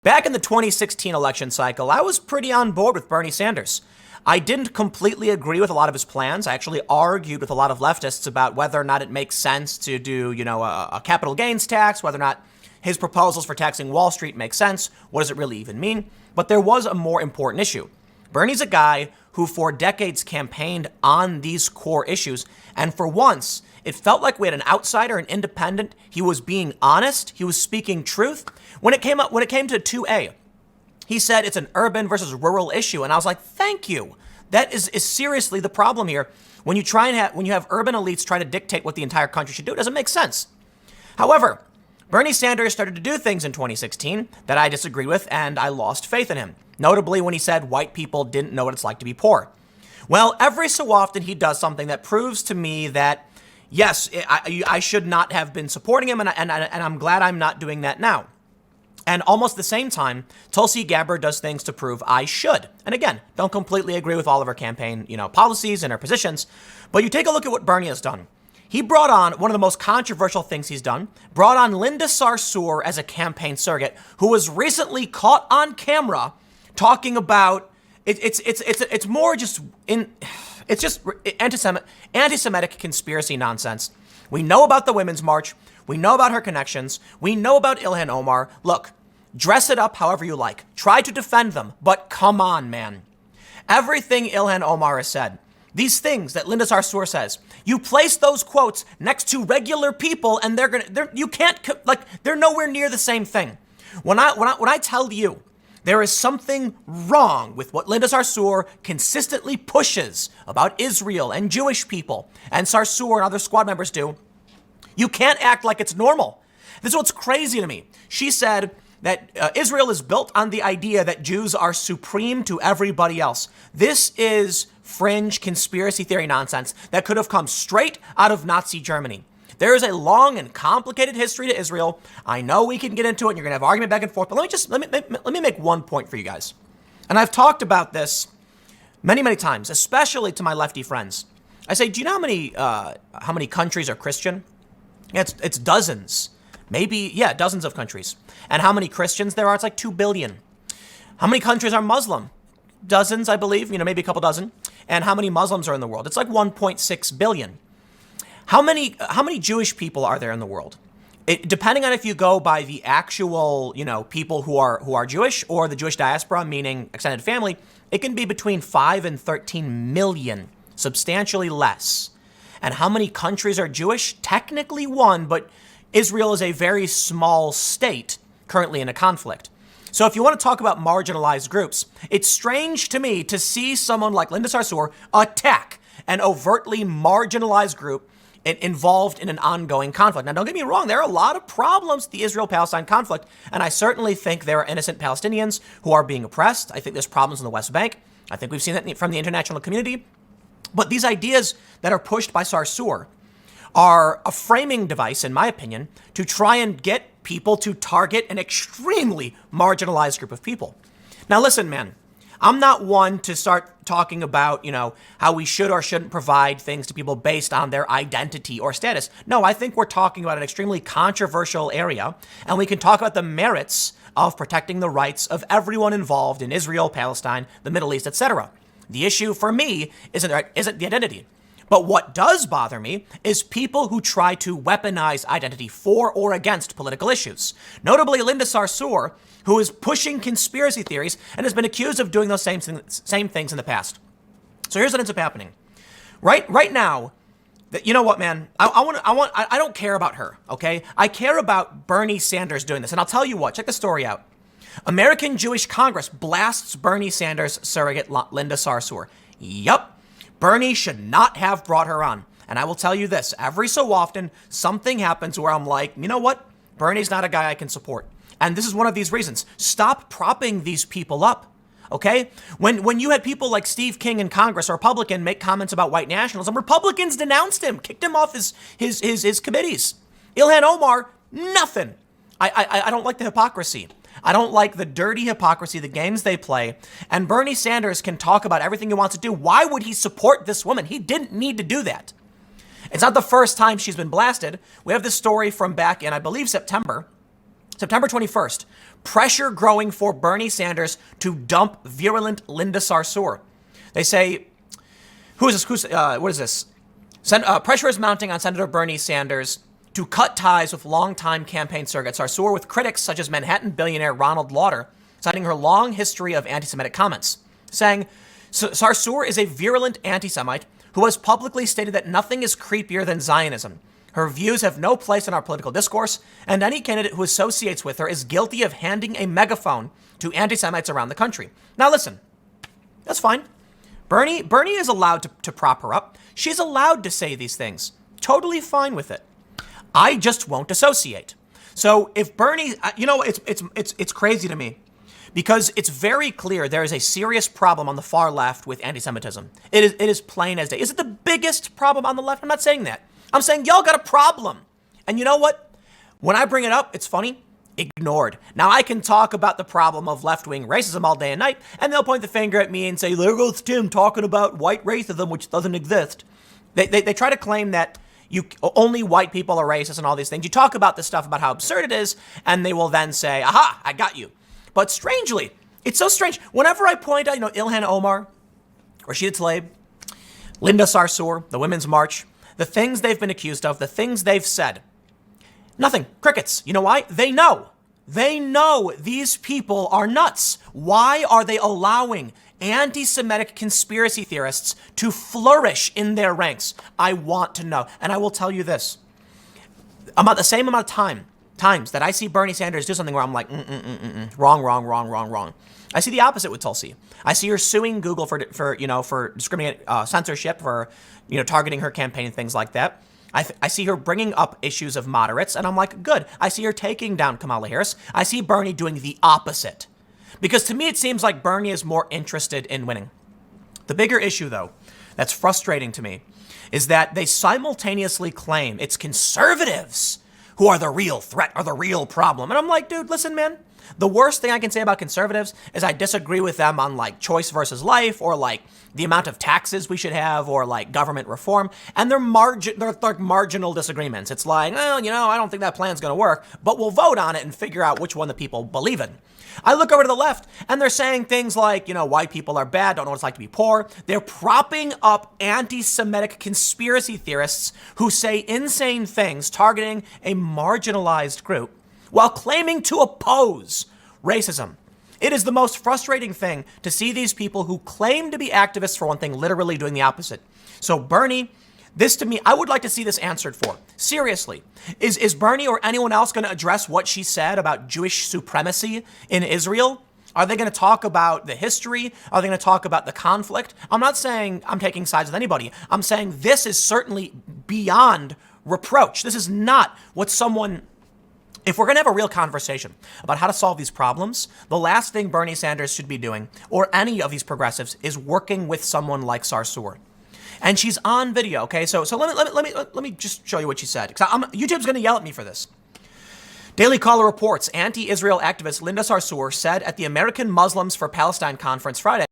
Back in the 2016 election cycle, I was pretty on board with Bernie Sanders. I didn't completely agree with a lot of his plans. I actually argued with a lot of leftists about whether or not it makes sense to do, a capital gains tax, whether or not his proposals for taxing Wall Street make sense. What does it really even mean? But there was a more important issue. Bernie's a guy who for decades campaigned on these core issues. And for once, it felt like we had an outsider, an independent. He was being honest. He was speaking truth. When it came to 2A, he said it's an urban versus rural issue. And I was like, thank you. That is seriously the problem here. When you have urban elites trying to dictate what the entire country should do, it doesn't make sense. However, Bernie Sanders started to do things in 2016 that I disagreed with, and I lost faith in him. Notably when he said white people didn't know what it's like to be poor. Well, every so often he does something that proves to me that, yes, I should not have been supporting him, and I'm glad I'm not doing that now. And almost at the same time, Tulsi Gabbard does things to prove I should. And again, don't completely agree with all of her campaign, policies and her positions, but you take a look at what Bernie has done. He brought on one of the most controversial things he's done, brought on Linda Sarsour as a campaign surrogate, who was recently caught on camera talking about it's more just it's just anti-Semitic conspiracy nonsense. We know about the Women's March. We know about her connections. We know about Ilhan Omar. Look, dress it up however you like. Try to defend them, but come on, man. Everything Ilhan Omar has said, these things that Linda Sarsour says, you place those quotes next to regular people, and they're nowhere near the same thing. When I tell you there is something wrong with what Linda Sarsour consistently pushes about Israel and Jewish people, and Sarsour and other squad members do, you can't act like it's normal. This is what's crazy to me. She said that Israel is built on the idea that Jews are supreme to everybody else. This is fringe conspiracy theory nonsense that could have come straight out of Nazi Germany. There is a long and complicated history to Israel. I know we can get into it and you're going to have argument back and forth, but let me make one point for you guys. And I've talked about this many, many times, especially to my lefty friends. I say, do you know how many countries are Christian? It's dozens. Dozens of countries. And how many Christians there are? It's like 2 billion. How many countries are Muslim? Dozens, I believe, maybe a couple dozen. And how many Muslims are in the world? It's like 1.6 billion. How many Jewish people are there in the world? Depending on if you go by the actual, people who are Jewish or the Jewish diaspora, meaning extended family, it can be between 5 and 13 million, substantially less. And how many countries are Jewish? Technically one, but Israel is a very small state currently in a conflict. So if you want to talk about marginalized groups, it's strange to me to see someone like Linda Sarsour attack an overtly marginalized group involved in an ongoing conflict. Now, don't get me wrong. There are a lot of problems with the Israel-Palestine conflict, and I certainly think there are innocent Palestinians who are being oppressed. I think there's problems in the West Bank. I think we've seen that from the international community. But these ideas that are pushed by Sarsour are a framing device, in my opinion, to try and get people to target an extremely marginalized group of people. Now, listen, man, I'm not one to start talking about, how we should or shouldn't provide things to people based on their identity or status. No, I think we're talking about an extremely controversial area, and we can talk about the merits of protecting the rights of everyone involved in Israel, Palestine, the Middle East, etc. The issue for me isn't the identity. But what does bother me is people who try to weaponize identity for or against political issues. Notably, Linda Sarsour, who is pushing conspiracy theories and has been accused of doing those same things in the past. So here's what ends up happening. Right now, you know what, man? I don't care about her, okay? I care about Bernie Sanders doing this. And I'll tell you what, check the story out. American Jewish Congress blasts Bernie Sanders surrogate Linda Sarsour. Yup. Bernie should not have brought her on. And I will tell you this, every so often, something happens where I'm like, you know what? Bernie's not a guy I can support. And this is one of these reasons. Stop propping these people up, okay? When you had people like Steve King in Congress, a Republican, make comments about white nationalism, Republicans denounced him, kicked him off his committees. Ilhan Omar, nothing. I don't like the hypocrisy. I don't like the dirty hypocrisy, the games they play. And Bernie Sanders can talk about everything he wants to do. Why would he support this woman? He didn't need to do that. It's not the first time she's been blasted. We have this story from back in, I believe, September 21st. Pressure growing for Bernie Sanders to dump virulent Linda Sarsour. They say, what is this? Pressure is mounting on Senator Bernie Sanders to cut ties with longtime campaign surrogate Sarsour, with critics such as Manhattan billionaire Ronald Lauder citing her long history of anti-Semitic comments, saying Sarsour is a virulent anti-Semite who has publicly stated that nothing is creepier than Zionism. Her views have no place in our political discourse, and any candidate who associates with her is guilty of handing a megaphone to anti-Semites around the country. Now listen, that's fine. Bernie is allowed to prop her up. She's allowed to say these things. Totally fine with it. I just won't associate. So if Bernie, it's crazy to me because it's very clear there is a serious problem on the far left with anti-Semitism. It is plain as day. Is it the biggest problem on the left? I'm not saying that. I'm saying y'all got a problem. And you know what? When I bring it up, it's funny. Ignored. Now I can talk about the problem of left-wing racism all day and night, and they'll point the finger at me and say, there goes Tim talking about white racism, which doesn't exist. They try to claim that only white people are racist and all these things. You talk about this stuff about how absurd it is, and they will then say, aha, I got you. But strangely, it's so strange. Whenever I point out, Ilhan Omar, Rashida Tlaib, Linda Sarsour, the Women's March, the things they've been accused of, the things they've said, nothing. Crickets. You know why? They know. They know these people are nuts. Why are they allowing anti-Semitic conspiracy theorists to flourish in their ranks? I want to know. And I will tell you this. About the same amount of times that I see Bernie Sanders do something where I'm like, wrong. I see the opposite with Tulsi. I see her suing Google for discriminating censorship, for targeting her campaign and things like that. I see her bringing up issues of moderates, and I'm like, good. I see her taking down Kamala Harris. I see Bernie doing the opposite. Because to me, it seems like Bernie is more interested in winning. The bigger issue, though, that's frustrating to me, is that they simultaneously claim it's conservatives who are the real threat or the real problem. And I'm like, dude, listen, man. The worst thing I can say about conservatives is I disagree with them on choice versus life, or the amount of taxes we should have, or government reform. And they're marginal disagreements. It's like, well, I don't think that plan's going to work, but we'll vote on it and figure out which one the people believe in. I look over to the left and they're saying things like, white people are bad, don't know what it's like to be poor. They're propping up anti-Semitic conspiracy theorists who say insane things targeting a marginalized group while claiming to oppose racism. It is the most frustrating thing to see these people who claim to be activists for one thing literally doing the opposite. So Bernie, this to me, I would like to see this answered for. Seriously, is Bernie or anyone else going to address what she said about Jewish supremacy in Israel? Are they going to talk about the history? Are they going to talk about the conflict? I'm not saying I'm taking sides with anybody. I'm saying this is certainly beyond reproach. This is not what someone... If we're going to have a real conversation about how to solve these problems, the last thing Bernie Sanders should be doing, or any of these progressives, is working with someone like Sarsour. And she's on video, okay? So let me just show you what she said, because YouTube's going to yell at me for this. Daily Caller reports anti-Israel activist Linda Sarsour said at the American Muslims for Palestine conference Friday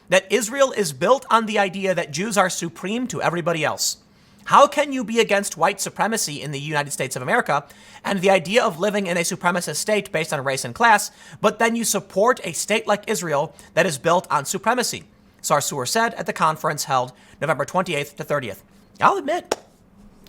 that Israel is built on the idea that Jews are supreme to everybody else. How can you be against white supremacy in the United States of America and the idea of living in a supremacist state based on race and class, but then you support a state like Israel that is built on supremacy? Sarsour said at the conference held November 28th to 30th. I'll admit,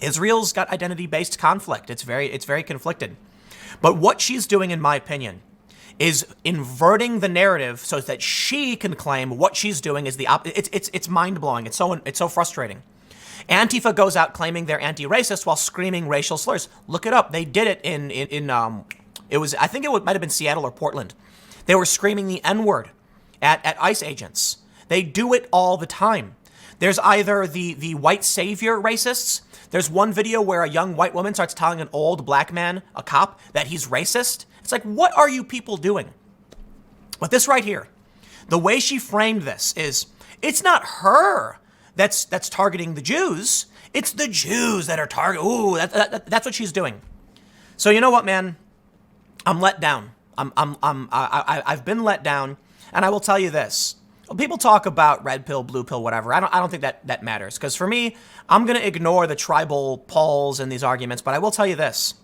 Israel's got identity-based conflict. It's very conflicted. But what she's doing, in my opinion, is inverting the narrative so that she can claim what she's doing is the opposite. It's mind-blowing. It's so frustrating. Antifa goes out claiming they're anti-racist while screaming racial slurs. Look it up. They did it I think it might have been Seattle or Portland. They were screaming the N-word at ICE agents. They do it all the time. There's either the white savior racists. There's one video where a young white woman starts telling an old black man, a cop, that he's racist. It's like, what are you people doing? But this right here, the way she framed this is, it's not her that's targeting the Jews. It's the Jews that are targeting. Ooh, that's what she's doing. So you know what, man? I'm let down. I've been let down, and I will tell you this. People talk about red pill, blue pill, whatever. I don't think that matters, because for me, I'm gonna ignore the tribal polls and these arguments. But I will tell you this: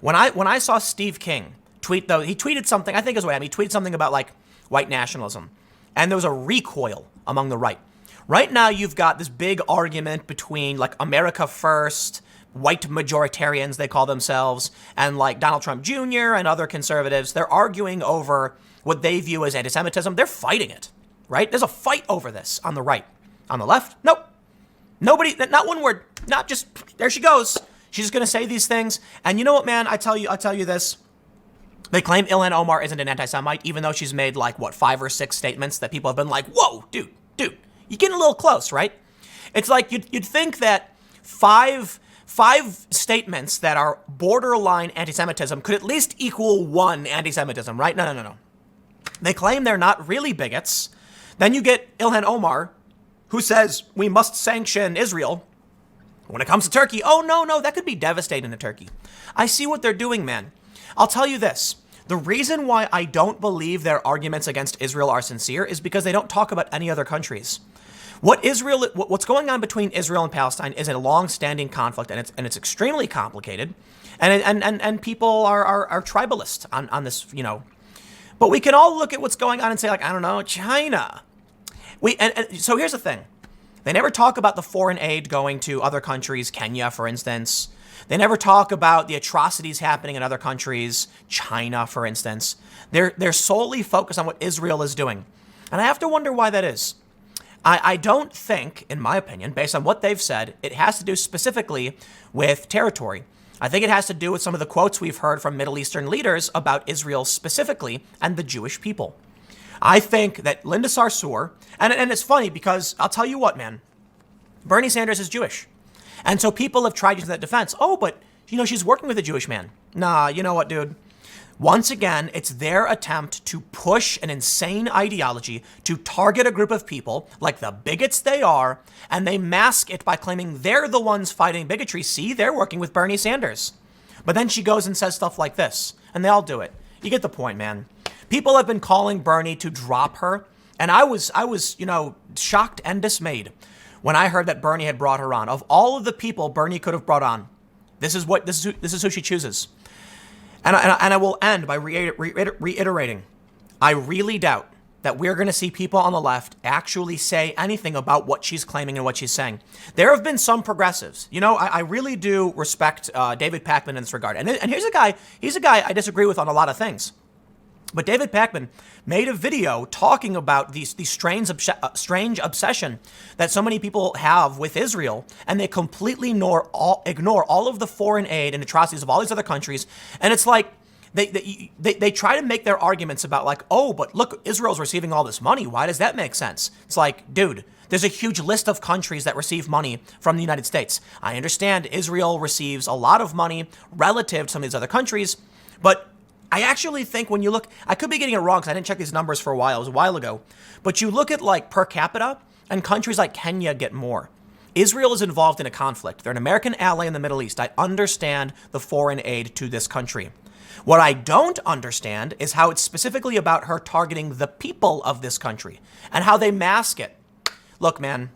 when I saw Steve King tweet, though. He tweeted something, I think is what happened. He tweeted something about like white nationalism. And there was a recoil among the right. Right now, you've got this big argument between like America First, white majoritarians, they call themselves, and like Donald Trump Jr. and other conservatives. They're arguing over what they view as anti-Semitism. They're fighting it, right? There's a fight over this on the right. On the left, nope. Nobody, not one word, not just, there she goes. She's just going to say these things. And you know what, man? I'll tell you this. They claim Ilhan Omar isn't an anti-Semite, even though she's made like, 5 or 6 statements that people have been like, whoa, dude, you're getting a little close, right? It's like you'd think that five statements that are borderline anti-Semitism could at least equal one anti-Semitism, right? No. They claim they're not really bigots. Then you get Ilhan Omar, who says we must sanction Israel. When it comes to Turkey, oh, no, that could be devastating to Turkey. I see what they're doing, man. I'll tell you this. The reason why I don't believe their arguments against Israel are sincere is because they don't talk about any other countries. What's going on between Israel and Palestine is a long-standing conflict, and it's extremely complicated, and people are tribalist on this, you know. But we can all look at what's going on and say, like, I don't know, China. So here's the thing. They never talk about the foreign aid going to other countries, Kenya, for instance. They never talk about the atrocities happening in other countries, China, for instance. They're solely focused on what Israel is doing. And I have to wonder why that is. I don't think, in my opinion, based on what they've said, it has to do specifically with territory. I think it has to do with some of the quotes we've heard from Middle Eastern leaders about Israel specifically and the Jewish people. I think that Linda Sarsour, and it's funny because I'll tell you what, man, Bernie Sanders is Jewish. And so people have tried using that defense. Oh, but, you know, she's working with a Jewish man. Nah, you know what, dude? Once again, it's their attempt to push an insane ideology to target a group of people like the bigots they are, and they mask it by claiming they're the ones fighting bigotry. See, they're working with Bernie Sanders. But then she goes and says stuff like this, and they all do it. You get the point, man. People have been calling Bernie to drop her, and I was, you know, shocked and dismayed when I heard that Bernie had brought her on. Of all of the people Bernie could have brought on, this is who she chooses. And I will end by reiterating, I really doubt that we're going to see people on the left actually say anything about what she's claiming and what she's saying. There have been some progressives. You know, I really do respect David Pakman in this regard. And he's a guy I disagree with on a lot of things. But David Pakman made a video talking about these strange obsession that so many people have with Israel, and they completely ignore all of the foreign aid and atrocities of all these other countries. And it's like they try to make their arguments about like, oh, but look, Israel's receiving all this money. Why does that make sense? It's like, dude, there's a huge list of countries that receive money from the United States. I understand Israel receives a lot of money relative to some of these other countries, but I actually think when you look, I could be getting it wrong because I didn't check these numbers for a while. It was a while ago. But you look at like per capita, and countries like Kenya get more. Israel is involved in a conflict. They're an American ally in the Middle East. I understand the foreign aid to this country. What I don't understand is how it's specifically about her targeting the people of this country and how they mask it. Look, man,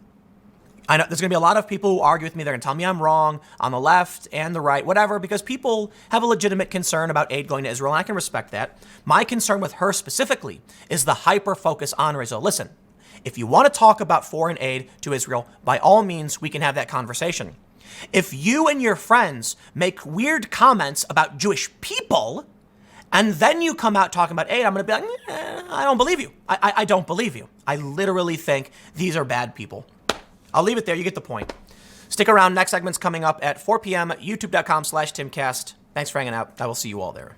I know there's going to be a lot of people who argue with me. They're going to tell me I'm wrong on the left and the right, whatever, because people have a legitimate concern about aid going to Israel, and I can respect that. My concern with her specifically is the hyper-focus on Israel. Listen, if you want to talk about foreign aid to Israel, by all means, we can have that conversation. If you and your friends make weird comments about Jewish people, and then you come out talking about aid, I'm going to be like, I don't believe you. I don't believe you. I literally think these are bad people. I'll leave it there. You get the point. Stick around. Next segment's coming up at 4 p.m. youtube.com/timcast. Thanks for hanging out. I will see you all there.